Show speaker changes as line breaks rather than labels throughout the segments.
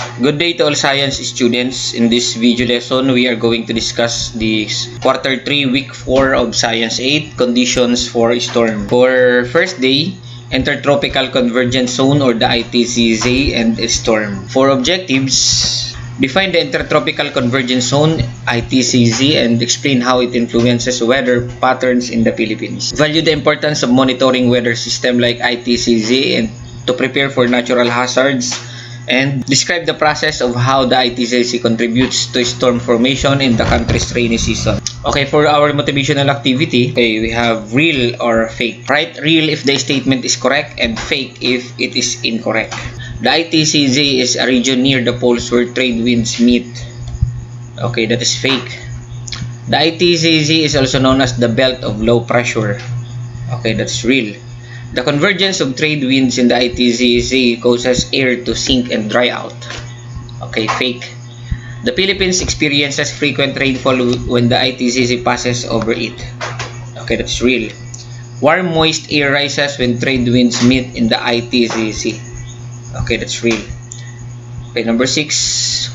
Good day to all science students. In this video lesson, we are going to discuss the quarter 3 week 4 of science 8 conditions for storm. For first day, intertropical convergence zone or the ITCZ and storm. For objectives, define the intertropical convergence zone ITCZ and explain how it influences weather patterns in the Philippines. Value the importance of monitoring weather system like ITCZ and to prepare for natural hazards, and describe the process of how the ITCZ contributes to storm formation in the country's rainy season. Okay, for our motivational activity, we have real or fake. Write real if the statement is correct and fake if it is incorrect. The ITCZ is a region near the poles where trade winds meet. Okay, that is fake. The ITCZ is also known as the belt of low pressure. Okay, that's real. The convergence of trade winds in the ITCZ causes air to sink and dry out. Okay, fake. The Philippines experiences frequent rainfall when the ITCZ passes over it. Okay, that's real. Warm, moist air rises when trade winds meet in the ITCZ. Okay, that's real. Okay, number 6.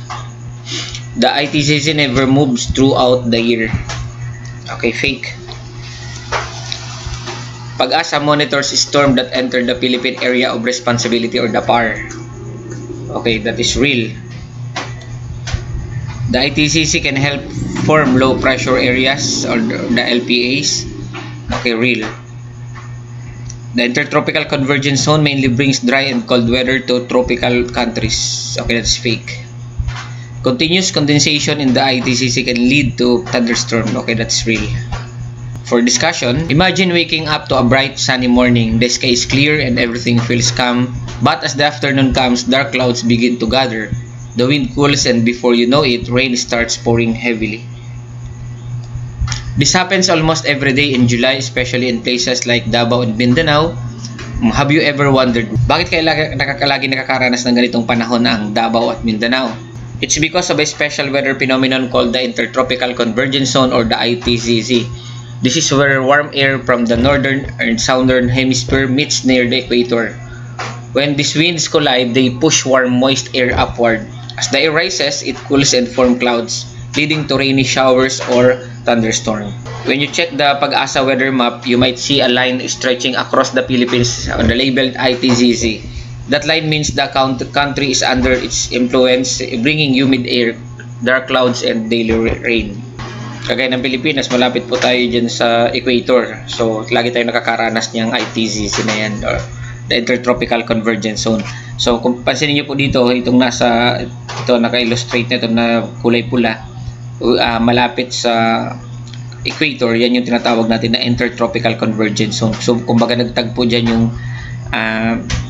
The ITCZ never moves throughout the year. Okay, fake. Pag-asa monitors storm that enter the Philippine Area of Responsibility or the PAR. Okay, that is real. The ITCZ can help form low pressure areas or the LPAs. Okay, real. The intertropical convergence zone mainly brings dry and cold weather to tropical countries. Okay, that's fake. Continuous condensation in the ITCZ can lead to thunderstorm. Okay, that's real. For discussion, imagine waking up to a bright sunny morning. The sky is clear and everything feels calm. But as the afternoon comes, dark clouds begin to gather. The wind cools and before you know it, rain starts pouring heavily. This happens almost every day in July, especially in places like Davao and Mindanao. Have you ever wondered, bakit kayo lagi nakakaranas ng ganitong panahon na ang Davao at Mindanao? It's because of a special weather phenomenon called the Intertropical Convergence Zone or the ITCZ. This is where warm air from the northern and southern hemisphere meets near the equator. When these winds collide, they push warm, moist air upward. As the air rises, it cools and forms clouds, leading to rainy showers or thunderstorm. When you check the Pag-asa weather map, you might see a line stretching across the Philippines on the labeled ITCZ. That line means the country is under its influence, bringing humid air, dark clouds, and daily rain. Kagaya ng Pilipinas, malapit po tayo dyan sa equator. So, lagi tayo nakakaranas niyang ITCZ na yan, or the Intertropical Convergence Zone. So, kung pansinin niyo po dito, itong ito naka-illustrate na ito na kulay pula, malapit sa equator, yan yung tinatawag natin na Intertropical Convergence Zone. So, kumbaga nagtagpo dyan yung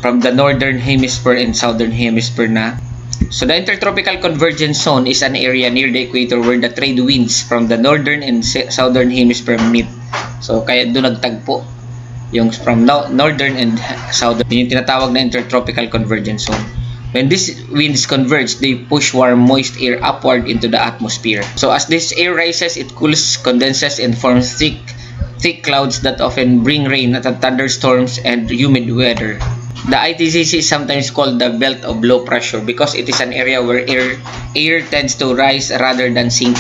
from the northern hemisphere and southern hemisphere na. So the Intertropical Convergence Zone is an area near the equator where the trade winds from the northern and southern hemisphere meet. So kaya doon nagtagpo yung from northern and southern. Yung tinatawag na Intertropical Convergence Zone. When these winds converge, they push warm, moist air upward into the atmosphere. So as this air rises, it cools, condenses, and forms thick clouds that often bring rain, thunderstorms, and humid weather. The ITCZ is sometimes called the belt of low pressure because it is an area where air tends to rise rather than sink.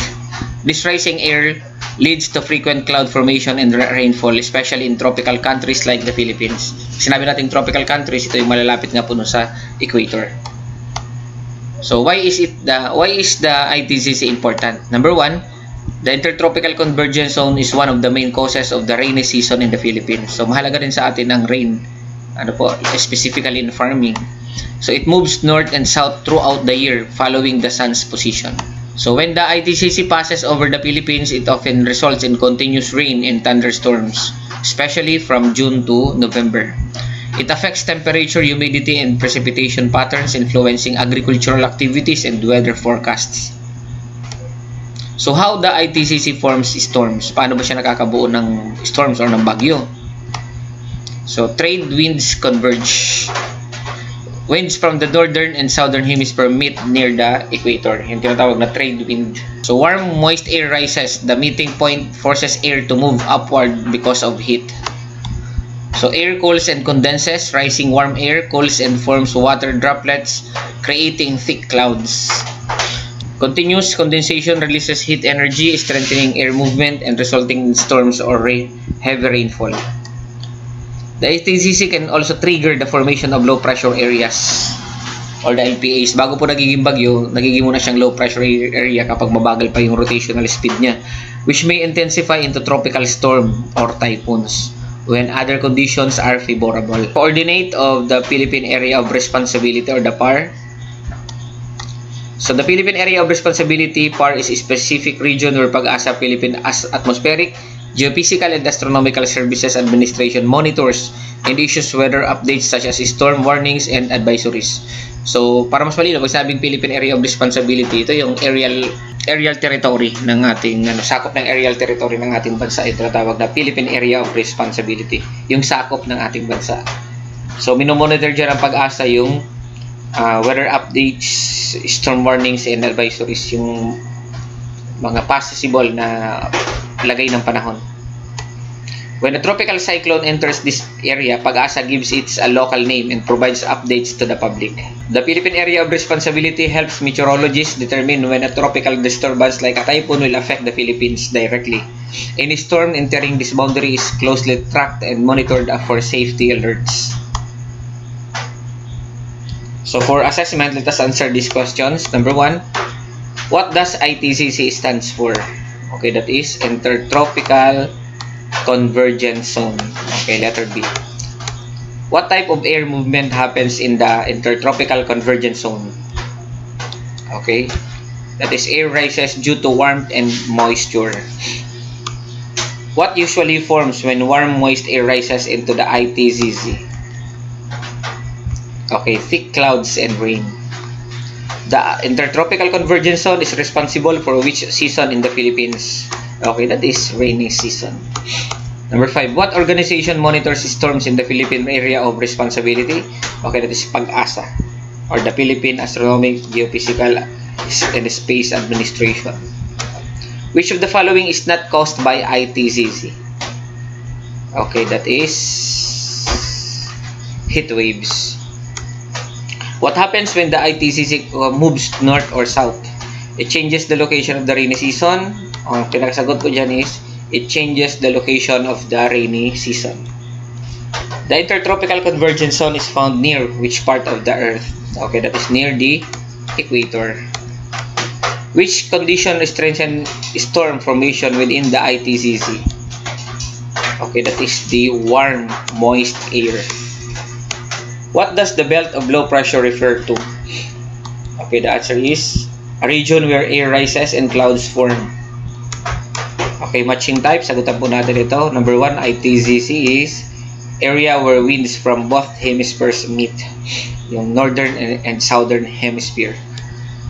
This rising air leads to frequent cloud formation and rainfall, especially in tropical countries like the Philippines. Sinabi natin tropical countries, ito yung malalapit nga po sa equator. So why is the ITCZ important? Number 1, the Intertropical Convergence Zone is one of the main causes of the rainy season in the Philippines. So mahalaga rin sa atin ang rain, specifically in farming. So it moves north and south throughout the year following the sun's position. So when the ITCZ passes over the Philippines, it often results in continuous rain and thunderstorms, especially from June to November. It affects temperature, humidity, and precipitation patterns, influencing agricultural activities and weather forecasts. So how the ITCZ forms storms? Paano ba siya nakakabuo ng storms or ng bagyo? So, trade winds converge. Winds from the northern and southern hemisphere meet near the equator. Yung tinatawag na trade wind. So, warm, moist air rises. The meeting point forces air to move upward because of heat. So air cools and condenses. Rising warm air cools and forms water droplets, creating thick clouds. Continuous condensation releases heat energy, strengthening air movement and resulting in storms or heavy rainfall. The ITCC can also trigger the formation of low pressure areas or the LPAs. Bago po nagiging bagyo, nagiging muna siyang low pressure area kapag mabagal pa yung rotational speed niya, which may intensify into tropical storm or typhoons when other conditions are favorable. Coordinate of the Philippine Area of Responsibility or the PAR. So the Philippine Area of Responsibility, PAR, is a specific region where Pag-asa Philippine Atmospheric, Geophysical and Astronomical Services Administration monitors and issues weather updates such as storm warnings and advisories. So para mas malinaw, pag sabing Philippine Area of Responsibility, ito yung aerial territory ng ating sakop ng aerial territory ng ating bansa. Ito tawag na Philippine Area of Responsibility, yung sakop ng ating bansa. So minomonitor diyan ang Pag-asa yung weather updates, storm warnings and advisories, yung mga possible na lagay ng panahon. When a tropical cyclone enters this area, Pag-asa gives it a local name and provides updates to the public. The Philippine Area of Responsibility helps meteorologists determine when a tropical disturbance like a typhoon will affect the Philippines directly. Any storm entering this boundary is closely tracked and monitored for safety alerts. So for assessment, let us answer these questions. Number 1, what does ITCC stands for? Okay, that is Intertropical Convergence Zone. Okay, letter B. What type of air movement happens in the Intertropical Convergence Zone? Okay, that is air rises due to warmth and moisture. What usually forms when warm, moist air rises into the ITCC? Okay, thick clouds and rain. The Intertropical Convergence Zone is responsible for which season in the Philippines? Okay, that is rainy season. Number 5, what organization monitors storms in the Philippine Area of Responsibility? Okay, that is Pag-asa or the Philippine Astronomic, Geophysical and Space Administration. Which of the following is not caused by ITCC? Okay, that is heat waves. What happens when the ITCC moves north or south? It changes the location of the rainy season. Ang pinakasagot ko dyan is, it changes the location of the rainy season. The Intertropical Convergence Zone is found near which part of the Earth? Okay, that is near the equator. Which condition strengthens storm formation within the ITCC? Okay, that is the warm, moist air. What does the belt of low pressure refer to? Okay, the answer is a region where air rises and clouds form. Okay, matching type, sagutan po natin ito. Number 1, ITCC is area where winds from both hemispheres meet. Yung northern and southern hemisphere.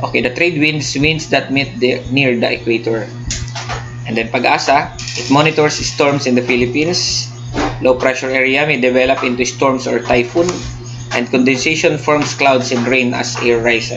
Okay, the trade winds that meet near the equator. And then Pag-asa, it monitors storms in the Philippines. Low pressure area may develop into storms or typhoon. And condensation forms clouds and rain as air rises.